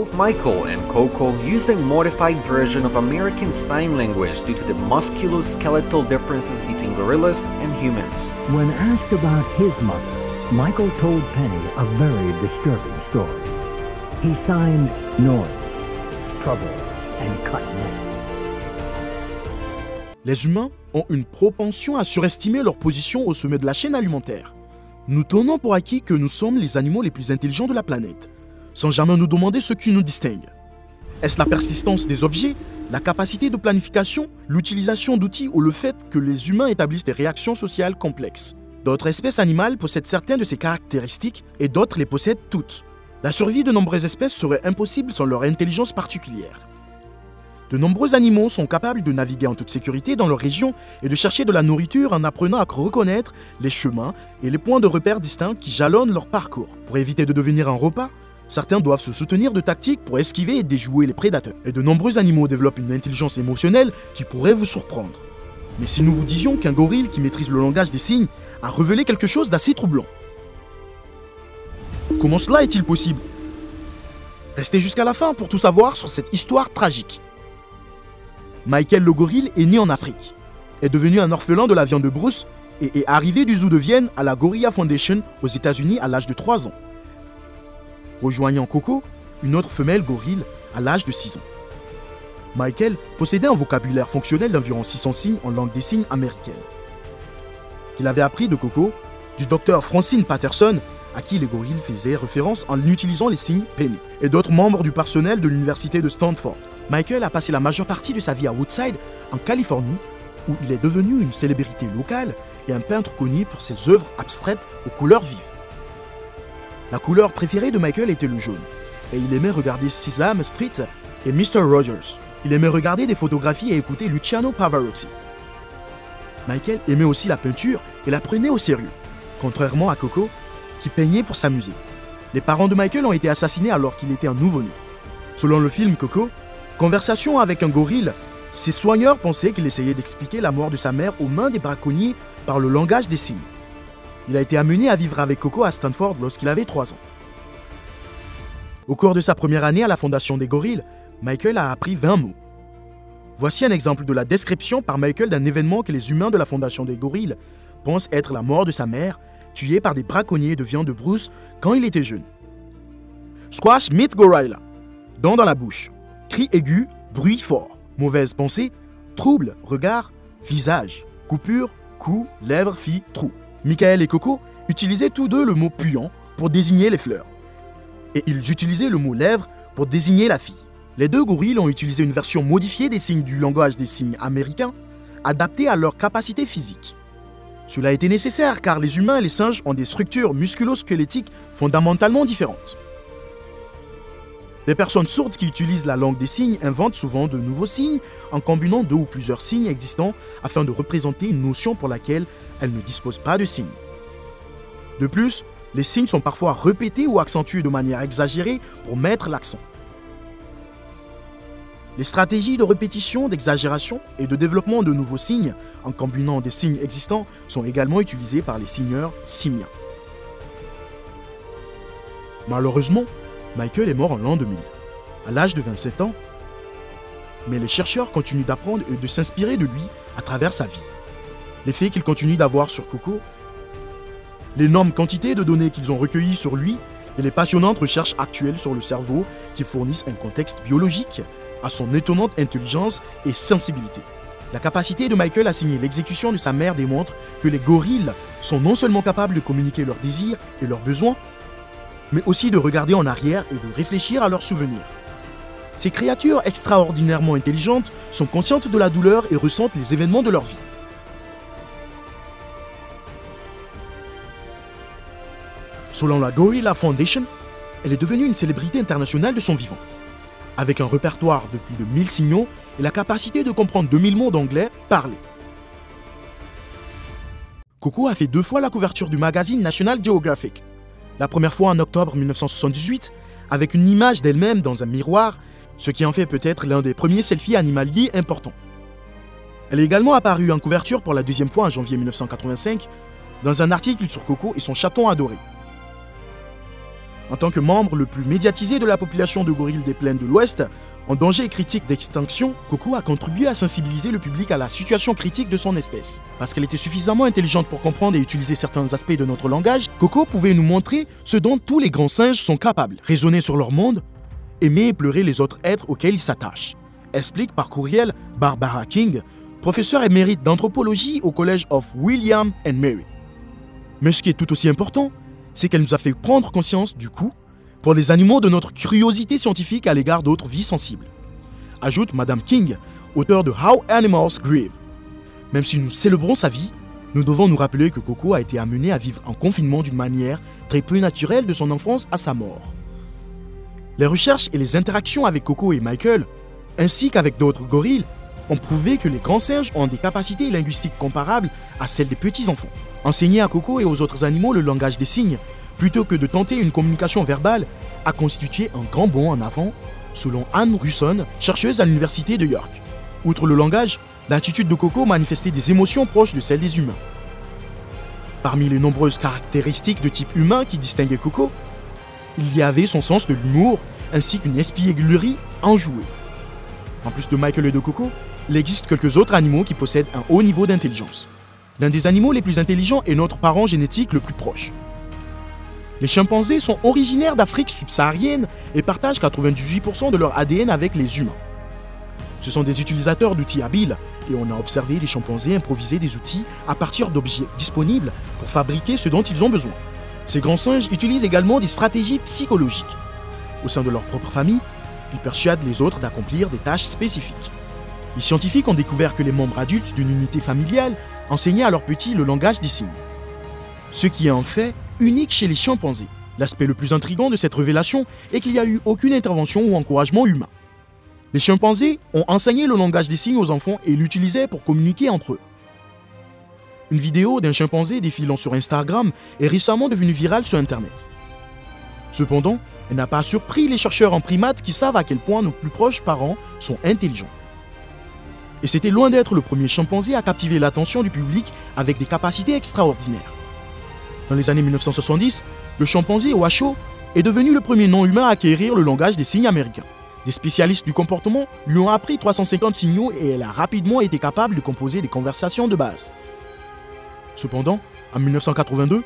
Both Michael and Coco used a modified version of American Sign Language due to the musculoskeletal differences between gorillas and humans. When asked about his mother, Michael told Penny a very disturbing story. He signed noise, trouble, and cutness. Les humains ont une propension à surestimer leur position au sommet de la chaîne alimentaire. Nous tenons pour acquis que nous sommes les animaux les plus intelligents de la planète, sans jamais nous demander ce qui nous distingue. Est-ce la persistance des objets, la capacité de planification, l'utilisation d'outils ou le fait que les humains établissent des réactions sociales complexes? D'autres espèces animales possèdent certaines de ces caractéristiques et d'autres les possèdent toutes. La survie de nombreuses espèces serait impossible sans leur intelligence particulière. De nombreux animaux sont capables de naviguer en toute sécurité dans leur région et de chercher de la nourriture en apprenant à reconnaître les chemins et les points de repère distincts qui jalonnent leur parcours. Pour éviter de devenir un repas, certains doivent se soutenir de tactiques pour esquiver et déjouer les prédateurs. Et de nombreux animaux développent une intelligence émotionnelle qui pourrait vous surprendre. Mais si nous vous disions qu'un gorille qui maîtrise le langage des signes a révélé quelque chose d'assez troublant. Comment cela est-il possible? Restez jusqu'à la fin pour tout savoir sur cette histoire tragique. Michael le gorille est né en Afrique, est devenu un orphelin de la viande de brousse et est arrivé du zoo de Vienne à la Gorilla Foundation aux États-Unis à l'âge de 3 ans, rejoignant Coco, une autre femelle gorille, à l'âge de 6 ans. Michael possédait un vocabulaire fonctionnel d'environ 600 signes en langue des signes américaine, qu'il avait appris de Coco, du docteur Francine Patterson, à qui les gorilles faisaient référence en utilisant les signes Penny, et d'autres membres du personnel de l'université de Stanford. Michael a passé la majeure partie de sa vie à Woodside, en Californie, où il est devenu une célébrité locale et un peintre connu pour ses œuvres abstraites aux couleurs vives. La couleur préférée de Michael était le jaune, et il aimait regarder Sesame Street et Mr. Rogers. Il aimait regarder des photographies et écouter Luciano Pavarotti. Michael aimait aussi la peinture et la prenait au sérieux, contrairement à Coco, qui peignait pour s'amuser. Les parents de Michael ont été assassinés alors qu'il était un nouveau-né. Selon le film Coco, conversation avec un gorille, ses soigneurs pensaient qu'il essayait d'expliquer la mort de sa mère aux mains des braconniers par le langage des signes. Il a été amené à vivre avec Coco à Stanford lorsqu'il avait 3 ans. Au cours de sa première année à la Fondation des gorilles, Michael a appris 20 mots. Voici un exemple de la description par Michael d'un événement que les humains de la Fondation des gorilles pensent être la mort de sa mère, tuée par des braconniers de viande de brousse quand il était jeune. Squash meat gorilla. Dents dans la bouche. Cri aigu, bruit fort. Mauvaise pensée, trouble, regard, visage. Coupure, cou, lèvres, fille, trou. Michael et Coco utilisaient tous deux le mot puant pour désigner les fleurs. Et ils utilisaient le mot lèvres pour désigner la fille. Les deux gorilles ont utilisé une version modifiée des signes du langage des signes américains, adaptée à leur capacité physique. Cela a été nécessaire car les humains et les singes ont des structures musculo-squelettiques fondamentalement différentes. Les personnes sourdes qui utilisent la langue des signes inventent souvent de nouveaux signes en combinant 2 ou plusieurs signes existants afin de représenter une notion pour laquelle elles ne disposent pas de signes. De plus, les signes sont parfois répétés ou accentués de manière exagérée pour mettre l'accent. Les stratégies de répétition, d'exagération et de développement de nouveaux signes en combinant des signes existants sont également utilisées par les signeurs simiens. Malheureusement, Michael est mort en l'an 2000, à l'âge de 27 ans, mais les chercheurs continuent d'apprendre et de s'inspirer de lui à travers sa vie. L'effet qu'ils continuent d'avoir sur Coco, l'énorme quantité de données qu'ils ont recueillies sur lui et les passionnantes recherches actuelles sur le cerveau qui fournissent un contexte biologique à son étonnante intelligence et sensibilité. La capacité de Michael à signer l'exécution de sa mère démontre que les gorilles sont non seulement capables de communiquer leurs désirs et leurs besoins, mais aussi de regarder en arrière et de réfléchir à leurs souvenirs. Ces créatures extraordinairement intelligentes sont conscientes de la douleur et ressentent les événements de leur vie. Selon la Gorilla Foundation, elle est devenue une célébrité internationale de son vivant. Avec un répertoire de plus de 1000 signaux et la capacité de comprendre 2000 mots d'anglais parlés. Coco a fait 2 fois la couverture du magazine National Geographic. La première fois en octobre 1978, avec une image d'elle-même dans un miroir, ce qui en fait peut-être l'un des premiers selfies animaliers importants. Elle est également apparue en couverture pour la 2e fois en janvier 1985, dans un article sur Coco et son chaton adoré. En tant que membre le plus médiatisé de la population de gorilles des plaines de l'Ouest, en danger critique d'extinction, Coco a contribué à sensibiliser le public à la situation critique de son espèce. Parce qu'elle était suffisamment intelligente pour comprendre et utiliser certains aspects de notre langage, Coco pouvait nous montrer ce dont tous les grands singes sont capables, raisonner sur leur monde, aimer et pleurer les autres êtres auxquels ils s'attachent. Explique par courriel Barbara King, professeure émérite d'anthropologie au collège of William and Mary. Mais ce qui est tout aussi important, c'est qu'elle nous a fait prendre conscience du coût pour les animaux de notre curiosité scientifique à l'égard d'autres vies sensibles. Ajoute Madame King, auteure de How Animals Grieve. Même si nous célébrons sa vie, nous devons nous rappeler que Coco a été amené à vivre en confinement d'une manière très peu naturelle de son enfance à sa mort. Les recherches et les interactions avec Coco et Michael, ainsi qu'avec d'autres gorilles, ont prouvé que les grands singes ont des capacités linguistiques comparables à celles des petits-enfants. Enseigner à Coco et aux autres animaux le langage des signes, plutôt que de tenter une communication verbale, a constitué un grand bond en avant, selon Anne Russon, chercheuse à l'université de York. Outre le langage, l'attitude de Coco manifestait des émotions proches de celles des humains. Parmi les nombreuses caractéristiques de type humain qui distinguaient Coco, il y avait son sens de l'humour, ainsi qu'une espièglerie enjouée. En plus de Michael et de Coco, il existe quelques autres animaux qui possèdent un haut niveau d'intelligence. L'un des animaux les plus intelligents est notre parent génétique le plus proche. Les chimpanzés sont originaires d'Afrique subsaharienne et partagent 98% de leur ADN avec les humains. Ce sont des utilisateurs d'outils habiles et on a observé les chimpanzés improviser des outils à partir d'objets disponibles pour fabriquer ce dont ils ont besoin. Ces grands singes utilisent également des stratégies psychologiques. Au sein de leur propre famille, ils persuadent les autres d'accomplir des tâches spécifiques. Les scientifiques ont découvert que les membres adultes d'une unité familiale enseignaient à leurs petits le langage des signes. Ce qui est en fait unique chez les chimpanzés. L'aspect le plus intriguant de cette révélation est qu'il n'y a eu aucune intervention ou encouragement humain. Les chimpanzés ont enseigné le langage des signes aux enfants et l'utilisaient pour communiquer entre eux. Une vidéo d'un chimpanzé défilant sur Instagram est récemment devenue virale sur Internet. Cependant, elle n'a pas surpris les chercheurs en primates qui savent à quel point nos plus proches parents sont intelligents. Et c'était loin d'être le premier chimpanzé à captiver l'attention du public avec des capacités extraordinaires. Dans les années 1970, le chimpanzé Washoe est devenu le premier non-humain à acquérir le langage des signes américains. Des spécialistes du comportement lui ont appris 350 signaux et elle a rapidement été capable de composer des conversations de base. Cependant, en 1982,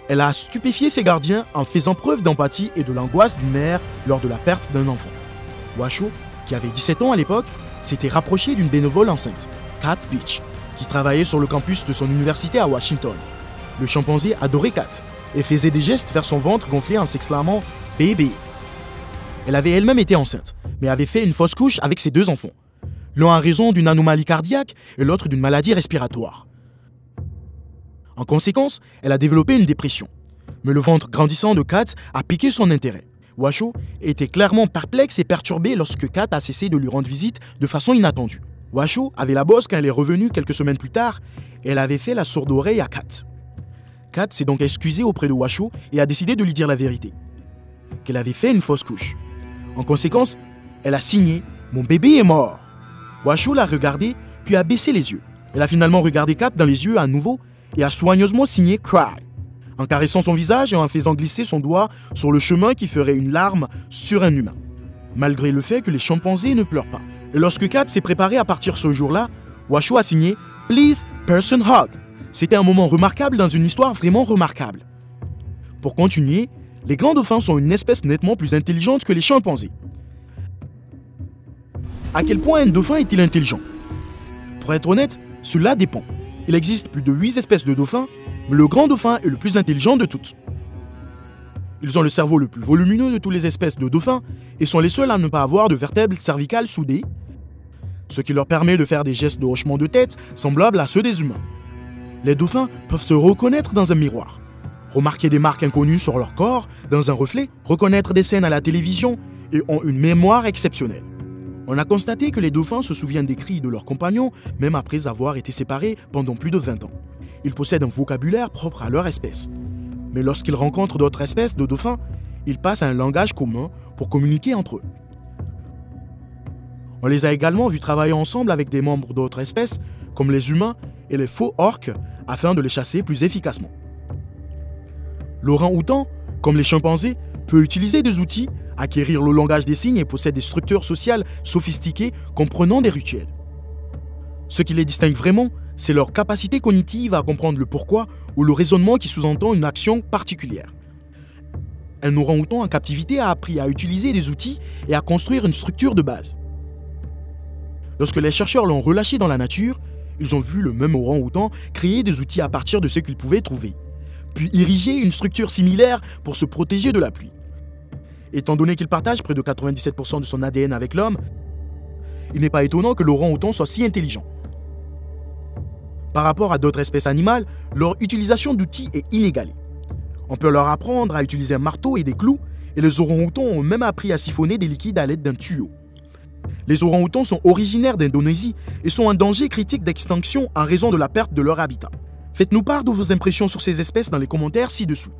elle a stupéfié ses gardiens en faisant preuve d'empathie et de l'angoisse d'une mère lors de la perte d'un enfant. Washoe, qui avait 17 ans à l'époque, s'était rapproché d'une bénévole enceinte, Kat Beach, qui travaillait sur le campus de son université à Washington. Le chimpanzé adorait Kat et faisait des gestes vers son ventre gonflé en s'exclamant « bébé ». Elle avait elle-même été enceinte, mais avait fait une fausse couche avec ses deux enfants, l'un en raison d'une anomalie cardiaque et l'autre d'une maladie respiratoire. En conséquence, elle a développé une dépression. Mais le ventre grandissant de Kat a piqué son intérêt. Washoe était clairement perplexe et perturbé lorsque Kat a cessé de lui rendre visite de façon inattendue. Washoe avait la bosse quand elle est revenue quelques semaines plus tard et elle avait fait la sourde oreille à Kat. Kat s'est donc excusée auprès de Washoe et a décidé de lui dire la vérité, qu'elle avait fait une fausse couche. En conséquence, elle a signé « Mon bébé est mort ». Washoe l'a regardé puis a baissé les yeux. Elle a finalement regardé Kat dans les yeux à nouveau et a soigneusement signé « Cry ». En caressant son visage et en faisant glisser son doigt sur le chemin qui ferait une larme sur un humain. Malgré le fait que les chimpanzés ne pleurent pas. Et lorsque Kat s'est préparée à partir ce jour-là, Washoe a signé « Please, person hug ». C'était un moment remarquable dans une histoire vraiment remarquable. Pour continuer, les grands dauphins sont une espèce nettement plus intelligente que les chimpanzés. À quel point un dauphin est-il intelligent? Pour être honnête, cela dépend. Il existe plus de 8 espèces de dauphins, mais le grand dauphin est le plus intelligent de toutes. Ils ont le cerveau le plus volumineux de toutes les espèces de dauphins et sont les seuls à ne pas avoir de vertèbres cervicales soudées, ce qui leur permet de faire des gestes de hochement de tête semblables à ceux des humains. Les dauphins peuvent se reconnaître dans un miroir, remarquer des marques inconnues sur leur corps dans un reflet, reconnaître des scènes à la télévision et ont une mémoire exceptionnelle. On a constaté que les dauphins se souviennent des cris de leurs compagnons même après avoir été séparés pendant plus de 20 ans. Ils possèdent un vocabulaire propre à leur espèce. Mais lorsqu'ils rencontrent d'autres espèces de dauphins, ils passent à un langage commun pour communiquer entre eux. On les a également vus travailler ensemble avec des membres d'autres espèces, comme les humains et les faux orques, afin de les chasser plus efficacement. L'orang-outan, comme les chimpanzés, peut utiliser des outils, acquérir le langage des signes et possède des structures sociales sophistiquées comprenant des rituels. Ce qui les distingue vraiment, c'est leur capacité cognitive à comprendre le pourquoi ou le raisonnement qui sous-entend une action particulière. Un orang-outan en captivité a appris à utiliser des outils et à construire une structure de base. Lorsque les chercheurs l'ont relâché dans la nature, ils ont vu le même orang-outan créer des outils à partir de ce qu'il pouvait trouver, puis ériger une structure similaire pour se protéger de la pluie. Étant donné qu'il partage près de 97% de son ADN avec l'homme, il n'est pas étonnant que l'orang-outan soit si intelligent. Par rapport à d'autres espèces animales, leur utilisation d'outils est inégalée. On peut leur apprendre à utiliser un marteau et des clous, et les orang-outans ont même appris à siphonner des liquides à l'aide d'un tuyau. Les orang-outans sont originaires d'Indonésie et sont en danger critique d'extinction en raison de la perte de leur habitat. Faites-nous part de vos impressions sur ces espèces dans les commentaires ci-dessous.